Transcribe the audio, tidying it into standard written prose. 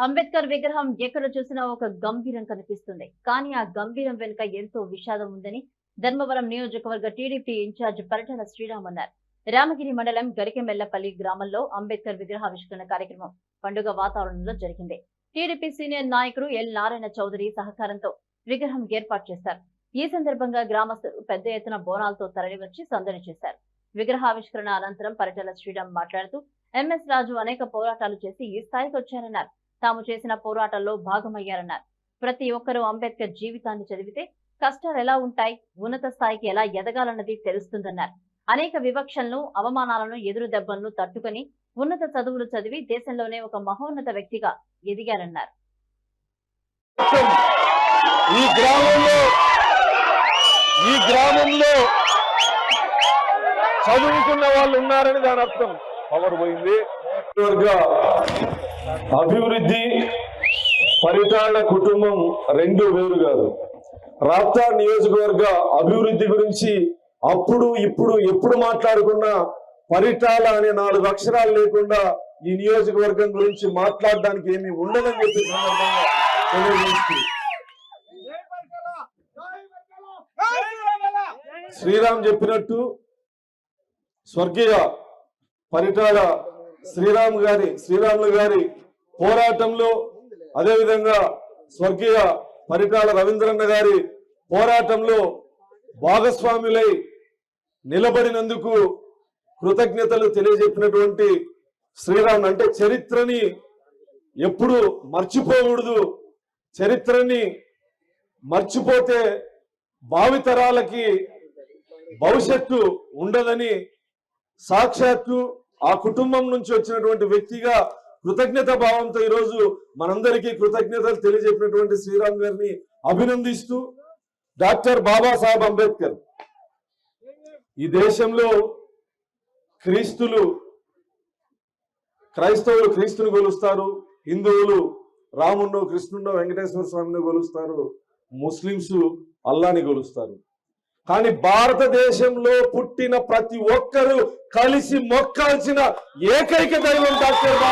అంబేద్కర్ విగ్రహం ఎక్కడ చూసినా ఒక గంభీరం కనిపిస్తుంది. కానీ ఆ గంభీరం వెనుక ఎంతో విషాదం ఉందని ధర్మవరం నియోజకవర్గ టీడీపీ ఇన్ఛార్జ్ పరిటాల శ్రీరామ్ అన్నారు. రామగిరి మండలం గరికెమెల్లపల్లి గ్రామంలో అంబేద్కర్ విగ్రహావిష్కరణ కార్యక్రమం పండుగ వాతావరణంలో జరిగింది. టీడీపీ సీనియర్ నాయకుడు ఎల్ నారాయణ చౌదరి సహకారంతో విగ్రహం ఏర్పాటు చేశారు. ఈ సందర్భంగా గ్రామస్తులు పెద్ద ఎత్తున బోనాలతో తరలివచ్చి సందడి చేశారు. విగ్రహావిష్కరణ అనంతరం పరిటాల శ్రీరామ్ మాట్లాడుతూ ఎంఎస్ రాజు అనేక పోరాటాలు చేసి ఈ స్థాయికి వచ్చారన్నారు. తాము చేసిన పోరాటాల్లో భాగమయ్యారన్నారు. ప్రతి ఒక్కరూ అంబేద్కర్ జీవితాన్ని చదివితే కష్టాలు ఎలా ఉంటాయి, ఉన్నత స్థాయికి ఎలా ఎదగాలన్నది తెలుస్తుందన్నారు. అనేక వివక్షలను, అవమానాలను, ఎదురు దెబ్బలను తట్టుకుని ఉన్నత చదువులు చదివి దేశంలోనే ఒక మహోన్నత వ్యక్తిగా ఎదిగారన్నారు. ఈ గ్రామంలో చదువుకున్న వాళ్ళు ఉన్నారని దాని అర్థం. పవర్ పోయింది. అభివృద్ధి, పరిటాల కుటుంబం రెండు వేరు కాదు. రాప్తా నియోజకవర్గ అభివృద్ధి గురించి అప్పుడు ఇప్పుడు ఎప్పుడు మాట్లాడుకున్నా పరిటాల అనే 4 అక్షరాలు లేకుండా ఈ నియోజకవర్గం గురించి మాట్లాడడానికి ఏమీ ఉండదని చెప్పి సందర్భంగా తెలియజేస్తూ శ్రీరామ్ చెప్పినట్టు స్వర్గీయ పరిటాల శ్రీరాములు గారి పోరాటంలో, అదేవిధంగా స్వర్గీయ పరిటాల రవీంద్రన్న గారి పోరాటంలో భాగస్వాములై నిలబడినందుకు కృతజ్ఞతలు తెలియజెప్పినటువంటి శ్రీరామ్ అంటే చరిత్రని ఎప్పుడు మర్చిపోకూడదు. చరిత్రని మర్చిపోతే భావితరాలకి భవిష్యత్తు ఉండదని సాక్షాత్తు ఆ కుటుంబం నుంచి వచ్చినటువంటి వ్యక్తిగా కృతజ్ఞత భావంతో ఈరోజు మనందరికీ కృతజ్ఞతలు తెలియజెప్పినటువంటి శ్రీరామ్ గారిని అభినందిస్తూ, డాక్టర్ బాబాసాహెబ్ అంబేద్కర్ ఈ దేశంలో క్రైస్తవులు క్రీస్తుని కొలుస్తారు, హిందువులు రామున్నో, కృష్ణున్నో, వెంకటేశ్వర స్వామిని కొలుస్తారు, ముస్లింస్ అల్లాని కొలుస్తారు. కానీ భారతదేశంలో పుట్టిన ప్రతి ఒక్కరూ కలిసి మొక్కాల్సిన ఏకైక దైవం డాక్టర్